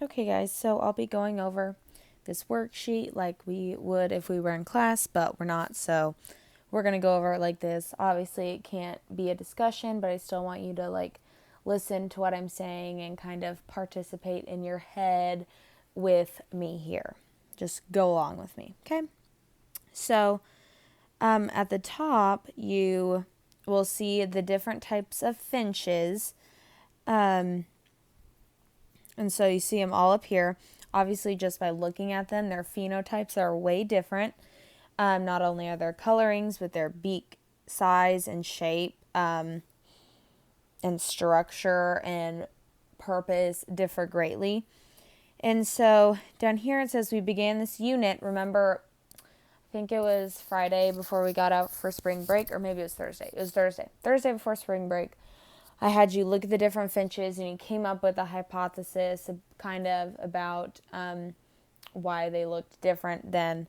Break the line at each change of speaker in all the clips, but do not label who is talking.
Okay, guys, so I'll be going over this worksheet like we would if we were in class, but we're not, so we're going to go over it like this. Obviously, it can't be a discussion, but I still want you to listen to what I'm saying and kind of participate in your head with me here. Just go along with me, okay? So, at the top, you will see the different types of finches. And so you see them all up here. Obviously, just by looking at them, their phenotypes are way different. Not only are their colorings, but their beak size and shape and structure and purpose differ greatly. And so down here it says we began this unit. Remember, I think it was Friday before we got out for spring break, or maybe it was Thursday. It was Thursday. Thursday before spring break. I had you look at the different finches, and you came up with a hypothesis kind of about why they looked different than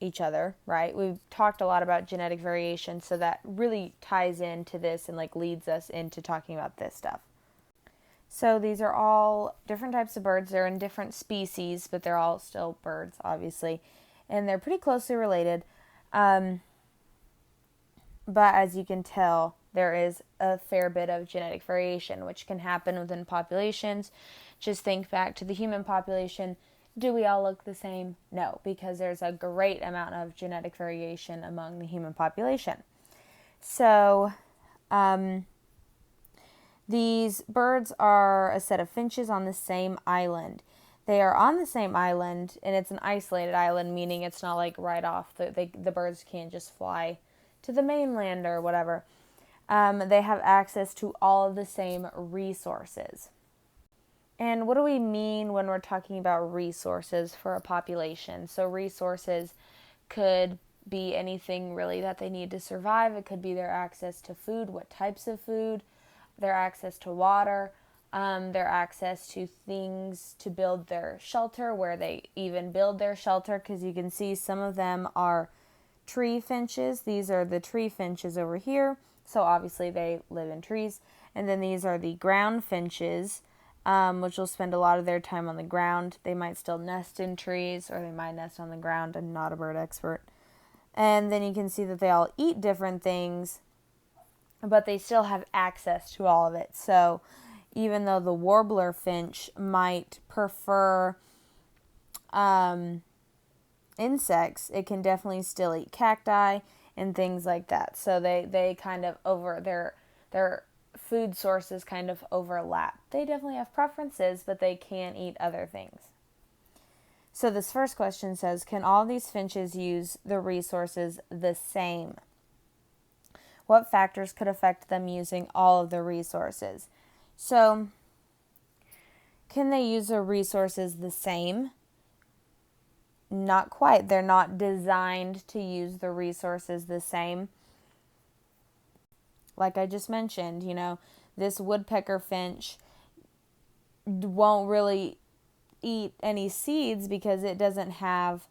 each other, right? We've talked a lot about genetic variation, so that really ties into this and leads us into talking about this stuff. So these are all different types of birds. They're in different species, but they're all still birds, obviously, and they're pretty closely related. But as you can tell, there is a fair bit of genetic variation, which can happen within populations. Just think back to the human population. Do we all look the same? No, because there's a great amount of genetic variation among the human population. So, these birds are a set of finches on the same island. They are on the same island, and it's an isolated island, meaning it's not right off. The birds can't just fly to the mainland or whatever. They have access to all of the same resources. And what do we mean when we're talking about resources for a population? So resources could be anything really that they need to survive. It could be their access to food, what types of food, their access to water, their access to things to build their shelter, where they even build their shelter, because you can see some of them are tree finches. These are the tree finches over here. So obviously they live in trees. And then these are the ground finches, which will spend a lot of their time on the ground. They might still nest in trees, or they might nest on the ground. I'm not a bird expert. And then you can see that they all eat different things, but they still have access to all of it. So even though the warbler finch might prefer insects, it can definitely still eat cacti and things like that. So they kind of their food sources kind of overlap. They definitely have preferences, but they can eat other things. So this first question says, can all these finches use the resources the same? What factors could affect them using all of the resources? So, can they use the resources the same? Not quite. They're not designed to use the resources the same. Like I just mentioned, this woodpecker finch won't really eat any seeds because it doesn't have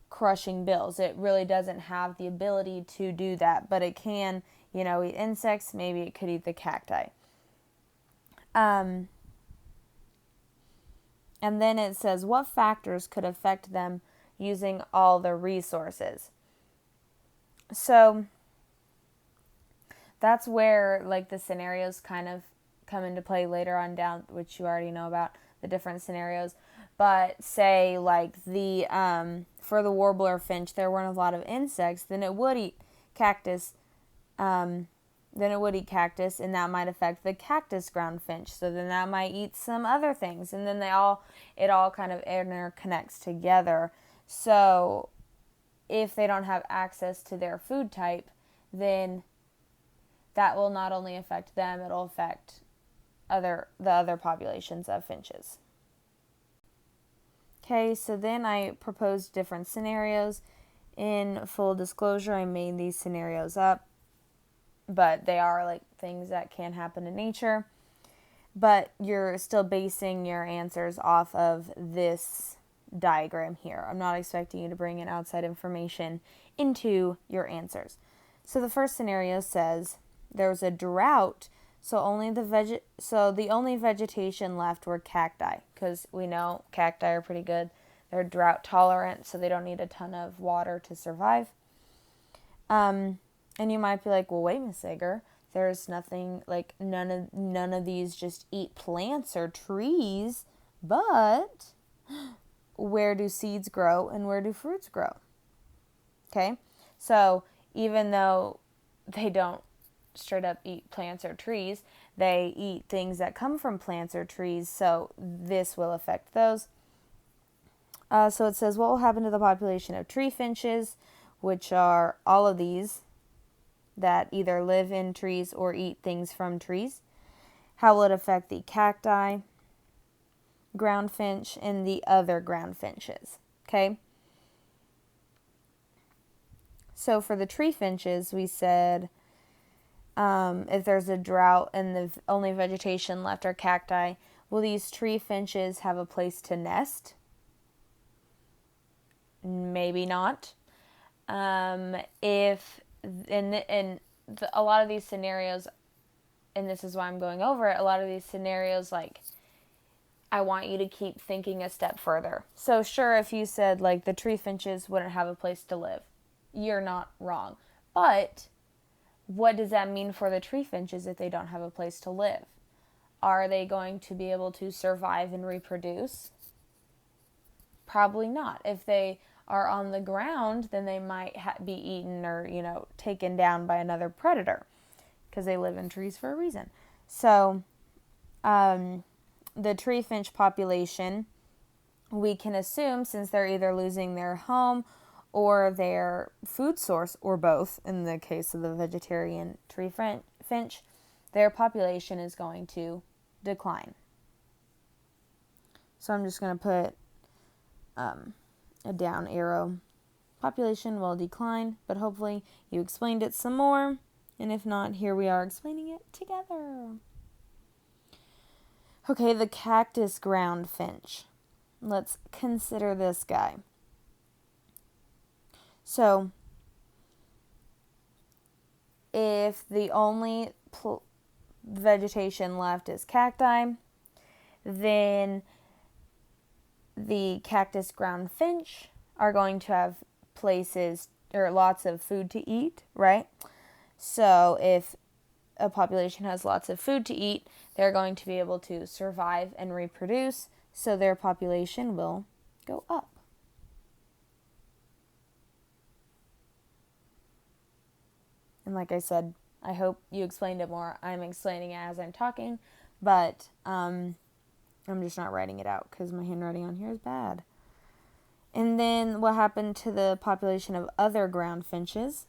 crushing bills. It really doesn't have the ability to do that, but it can, eat insects. Maybe it could eat the cacti. And then it says, what factors could affect them using all the resources? So that's where the scenarios kind of come into play later on down, which you already know about the different scenarios. But say for the warbler finch, there weren't a lot of insects, then it would eat cactus. And that might affect the cactus ground finch. So then that might eat some other things, and then it all kind of interconnects together. So if they don't have access to their food type, then that will not only affect them, it'll affect the other populations of finches. Okay, so then I proposed different scenarios. In full disclosure, I made these scenarios up, but they are things that can happen in nature. But you're still basing your answers off of this diagram here. I'm not expecting you to bring in outside information into your answers. So the first scenario says there was a drought So the only vegetation left were cacti, because we know cacti are pretty good. They're drought tolerant, so they don't need a ton of water to survive. And you might be like, well, wait, Miss Sager, there's nothing, like, none of these just eat plants or trees, but where do seeds grow and where do fruits grow? Okay, so even though they don't straight up eat plants or trees, they eat things that come from plants or trees, so this will affect those. So it says, what will happen to the population of tree finches, which are all of these that either live in trees or eat things from trees? How will it affect the cacti, ground finch, and the other ground finches? Okay. So for the tree finches, we said if there's a drought and the only vegetation left are cacti, will these tree finches have a place to nest? Maybe not. If a lot of these scenarios, and this is why I'm going over it, a lot of these scenarios, like, I want you to keep thinking a step further. So sure, if you said, like, the tree finches wouldn't have a place to live, you're not wrong. But what does that mean for the tree finches if they don't have a place to live? Are they going to be able to survive and reproduce? Probably not. If they are on the ground, then they might be eaten or, taken down by another predator, because they live in trees for a reason. So, the tree finch population, we can assume, since they're either losing their home or their food source, or both, in the case of the vegetarian tree finch, their population is going to decline. So I'm just going to put a down arrow. Population will decline, but hopefully you explained it some more. And if not, here we are explaining it together. Okay, the cactus ground finch. Let's consider this guy. So, if the only vegetation left is cacti, then the cactus ground finch are going to have places or lots of food to eat, right? So if a population has lots of food to eat, they're going to be able to survive and reproduce, so their population will go up. And like I said, I hope you explained it more. I'm explaining it as I'm talking, but I'm just not writing it out because my handwriting on here is bad. And then what happened to the population of other ground finches?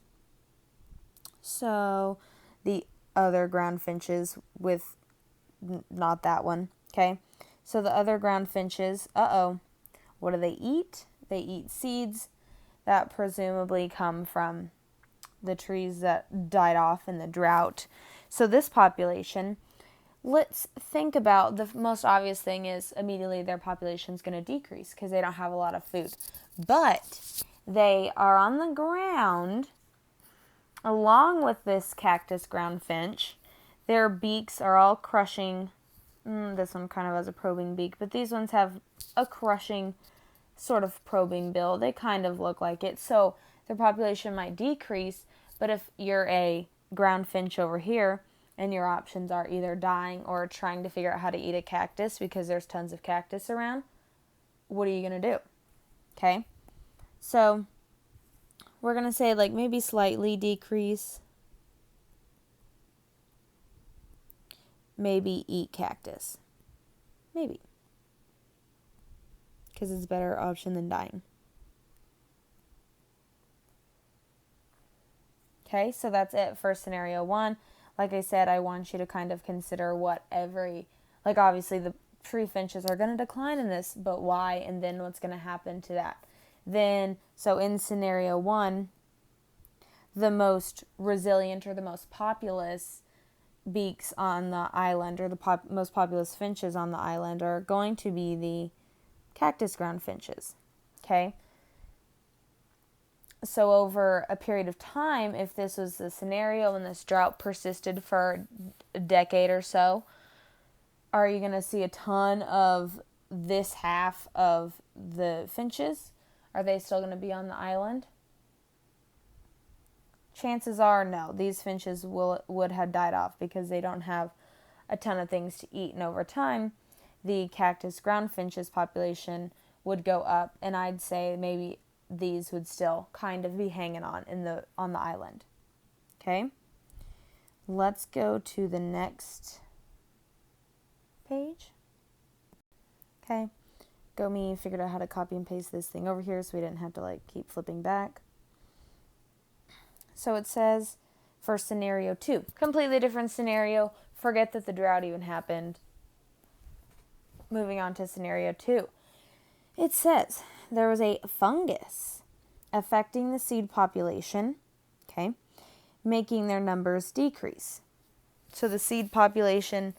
So the other ground finches with not that one, okay? So the other ground finches, what do they eat? They eat seeds that presumably come from the trees that died off in the drought. So this population, let's think about the most obvious thing is immediately their population is going to decrease because they don't have a lot of food. But they are on the ground along with this cactus ground finch. Their beaks are all crushing. This one kind of has a probing beak, but these ones have a crushing sort of probing bill. They kind of look like it. So their population might decrease, but if you're a ground finch over here, and your options are either dying or trying to figure out how to eat a cactus because there's tons of cactus around, what are you going to do? Okay? So, we're going to say like maybe slightly decrease. Maybe eat cactus. Maybe. Because it's a better option than dying. Okay, so that's it for scenario 1. Like I said, I want you to kind of consider what obviously the tree finches are going to decline in this, but why, and then what's going to happen to that. Then, so in scenario 1, the most resilient or the most populous beaks on the island, or the most populous finches on the island, are going to be the cactus ground finches. Okay? So over a period of time, if this was the scenario and this drought persisted for a decade or so, are you going to see a ton of this half of the finches? Are they still going to be on the island? Chances are no. These finches would have died off because they don't have a ton of things to eat. And over time, the cactus ground finches population would go up, and I'd say maybe these would still kind of be hanging on on the island. Okay? Let's go to the next page. Okay. Me figured out how to copy and paste this thing over here so we didn't have to keep flipping back. So it says for scenario 2, completely different scenario. Forget that the drought even happened. Moving on to scenario 2. It says there was a fungus affecting the seed population, okay, making their numbers decrease. So the seed population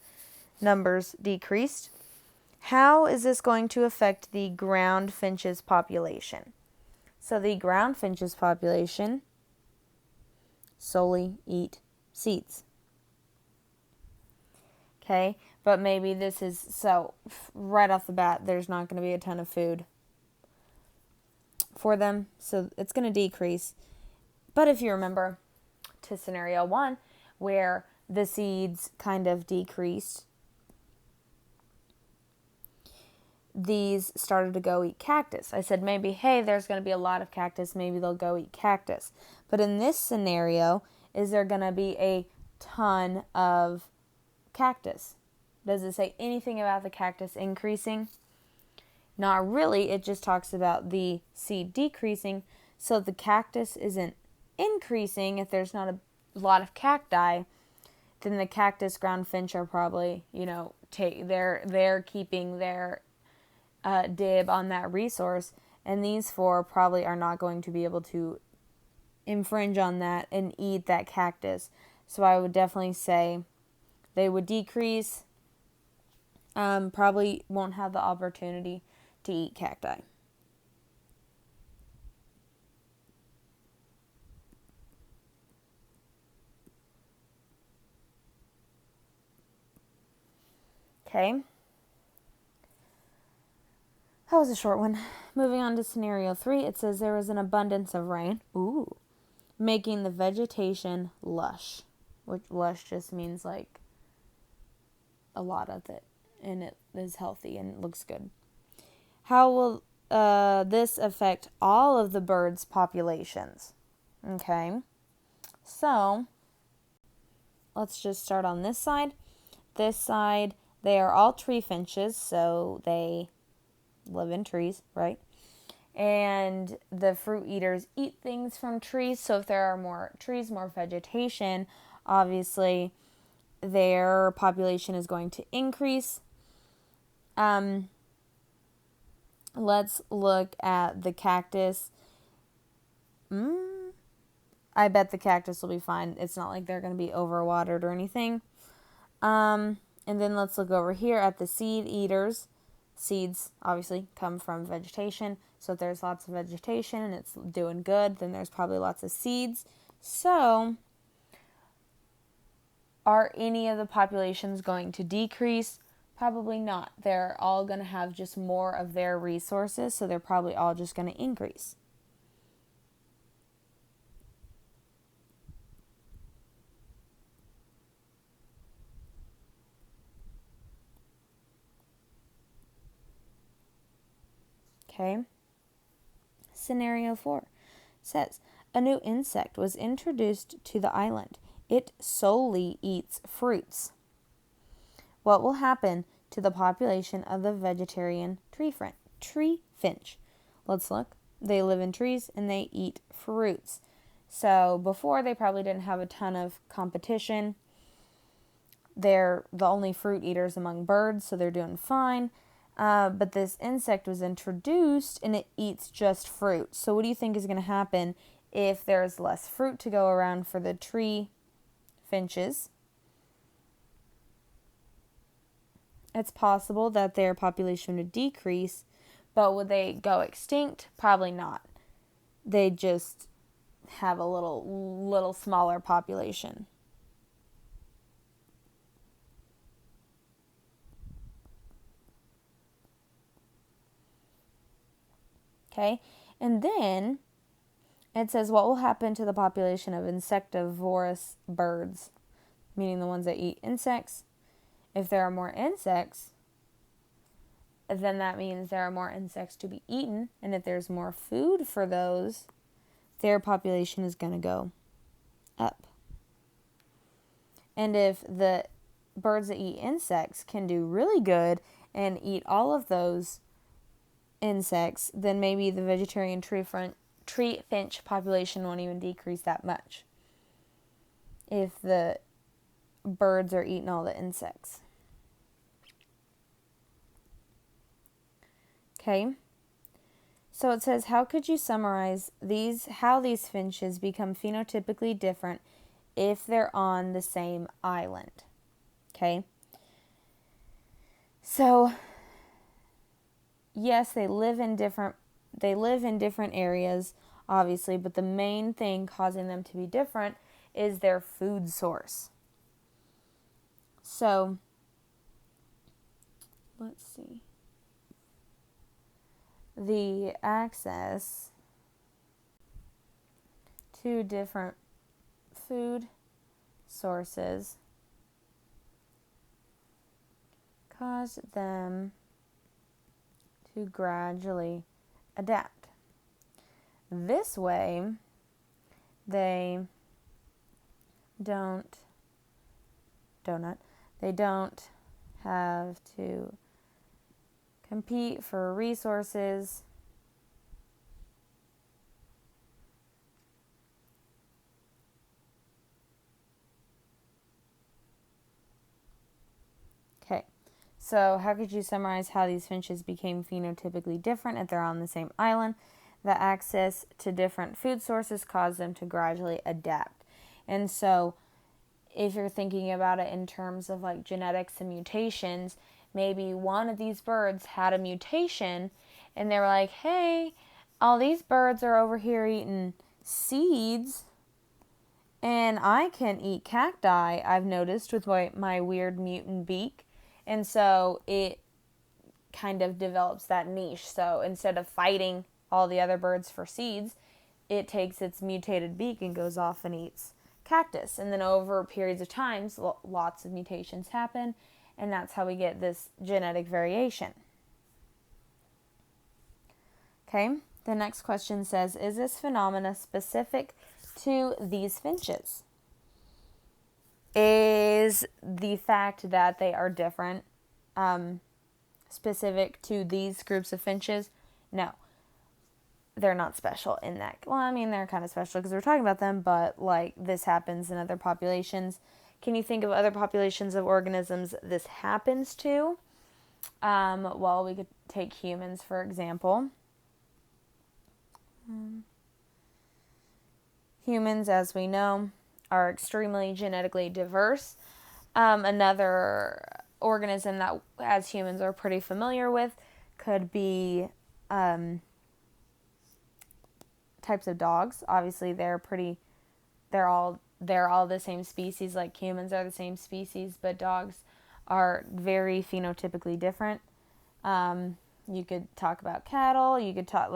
numbers decreased. How is this going to affect the ground finches population? So the ground finches population solely eat seeds. Okay, but maybe this is, so right off the bat, there's not going to be a ton of food for them, so it's going to decrease. But if you remember to scenario 1, where the seeds kind of decreased, these started to go eat cactus. I said maybe, hey, there's going to be a lot of cactus, maybe they'll go eat cactus. But in this scenario, is there going to be a ton of cactus? Does it say anything about the cactus increasing? Not really. It just talks about the seed decreasing. So if the cactus isn't increasing, if there's not a lot of cacti, then the cactus ground finch are probably, they're keeping their dib on that resource, and these 4 probably are not going to be able to infringe on that and eat that cactus. So I would definitely say they would decrease, probably won't have the opportunity to eat cacti. Okay. That was a short one. Moving on to scenario 3, it says there was an abundance of rain. Ooh. Making the vegetation lush. Which lush just means a lot of it. And it is healthy and looks good. How will this affect all of the birds' populations? Okay. So, let's just start on this side. This side, they are all tree finches, so they live in trees, right? And the fruit eaters eat things from trees, so if there are more trees, more vegetation, obviously their population is going to increase. Let's look at the cactus. I bet the cactus will be fine. It's not like they're going to be overwatered or anything. And then let's look over here at the seed eaters. Seeds obviously come from vegetation. So if there's lots of vegetation and it's doing good, then there's probably lots of seeds. So are any of the populations going to decrease? Probably not. They're all going to have just more of their resources, so they're probably all just going to increase. Okay. Scenario 4 says, a new insect was introduced to the island. It solely eats fruits. What will happen to the population of the vegetarian tree finch? Let's look. They live in trees and they eat fruits. So before, they probably didn't have a ton of competition. They're the only fruit eaters among birds, so they're doing fine. But this insect was introduced and it eats just fruit. So what do you think is going to happen if there's less fruit to go around for the tree finches? It's possible that their population would decrease, but would they go extinct? Probably not. They just have a little smaller population. Okay, and then it says what will happen to the population of insectivorous birds, meaning the ones that eat insects. If there are more insects, then that means there are more insects to be eaten, and if there's more food for those, their population is going to go up. And if the birds that eat insects can do really good and eat all of those insects, then maybe the vegetarian tree finch population won't even decrease that much if the birds are eating all the insects. Okay, so it says, how could you summarize how these finches become phenotypically different if they're on the same island? Okay, so yes, they live in different areas, obviously, but the main thing causing them to be different is their food source. So let's see. The access to different food sources cause them to gradually adapt. This way, they don't have to compete for resources Okay, so how could you summarize how these finches became phenotypically different if they're on the same island? The access to different food sources caused them to gradually adapt. And so if you're thinking about it in terms of like genetics and mutations, maybe one of these birds had a mutation and they were like, hey, all these birds are over here eating seeds and I can eat cacti, I've noticed, with my weird mutant beak. And so it kind of develops that niche. So instead of fighting all the other birds for seeds, it takes its mutated beak and goes off and eats cactus. And then over periods of times, lots of mutations happen, and that's how we get this genetic variation. Okay, the next question says, is this phenomena specific to these finches? Is the fact that they are different specific to these groups of finches? No. They're not special in that. Well, I mean, they're kind of special because we're talking about them, but like this happens in other populations. Can you think of other populations of organisms this happens to? Well, we could take humans, for example. Humans, as we know, are extremely genetically diverse. Another organism that, as humans, are pretty familiar with could be types of dogs. Obviously, they're all the same species. Like humans are the same species, but dogs are very phenotypically different. You could talk about cattle. You could talk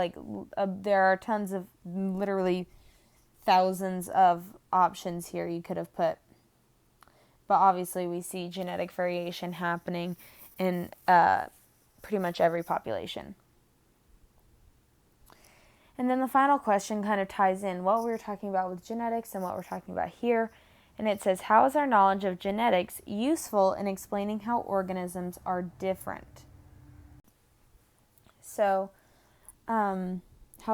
there are tons of, literally thousands of options here you could have put. But obviously, we see genetic variation happening in pretty much every population. And then the final question kind of ties in what we were talking about with genetics and what we're talking about here. And it says, how is our knowledge of genetics useful in explaining how organisms are different? So, how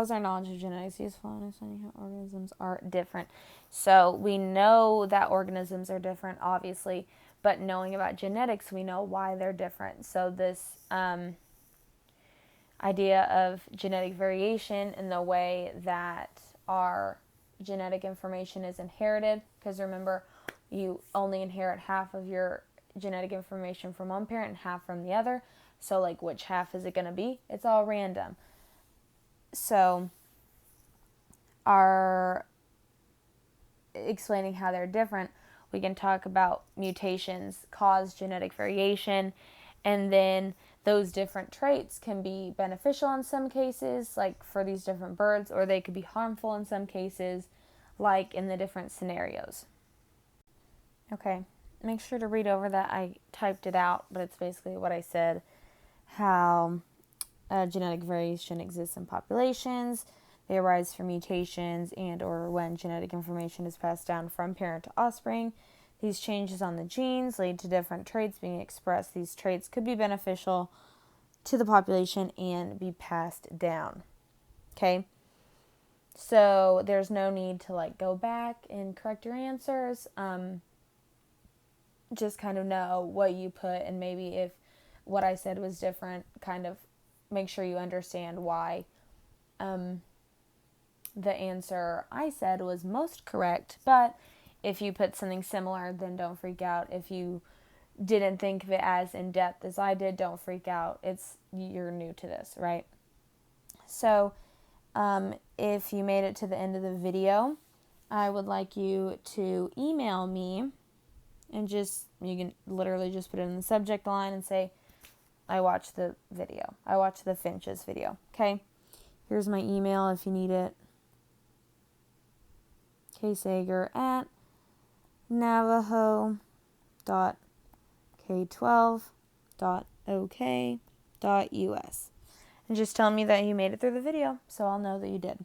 is our knowledge of genetics useful in explaining how organisms are different? So, we know that organisms are different, obviously, but knowing about genetics, we know why they're different. So, this idea of genetic variation in the way that our genetic information is inherited, because remember, you only inherit half of your genetic information from one parent and half from the other. So like, which half is it going to be? It's all random. So our explaining how they're different, we can talk about mutations cause genetic variation, and then those different traits can be beneficial in some cases, like for these different birds, or they could be harmful in some cases, like in the different scenarios. Okay, make sure to read over that. I typed it out, but it's basically what I said, how genetic variation exists in populations. They arise from mutations and or when genetic information is passed down from parent to offspring. These changes on the genes lead to different traits being expressed. These traits could be beneficial to the population and be passed down. Okay? So there's no need to like go back and correct your answers. Just kind of know what you put, and maybe if what I said was different, kind of make sure you understand why the answer I said was most correct. But if you put something similar, then don't freak out. If you didn't think of it as in depth as I did, don't freak out. You're new to this, right? So if you made it to the end of the video, I would like you to email me, and you can literally just put it in the subject line and say, I watched the video. I watched the Finches video. Okay? Here's my email if you need it. ksager@navajo.k12.ok.us. And just tell me that you made it through the video, so I'll know that you did.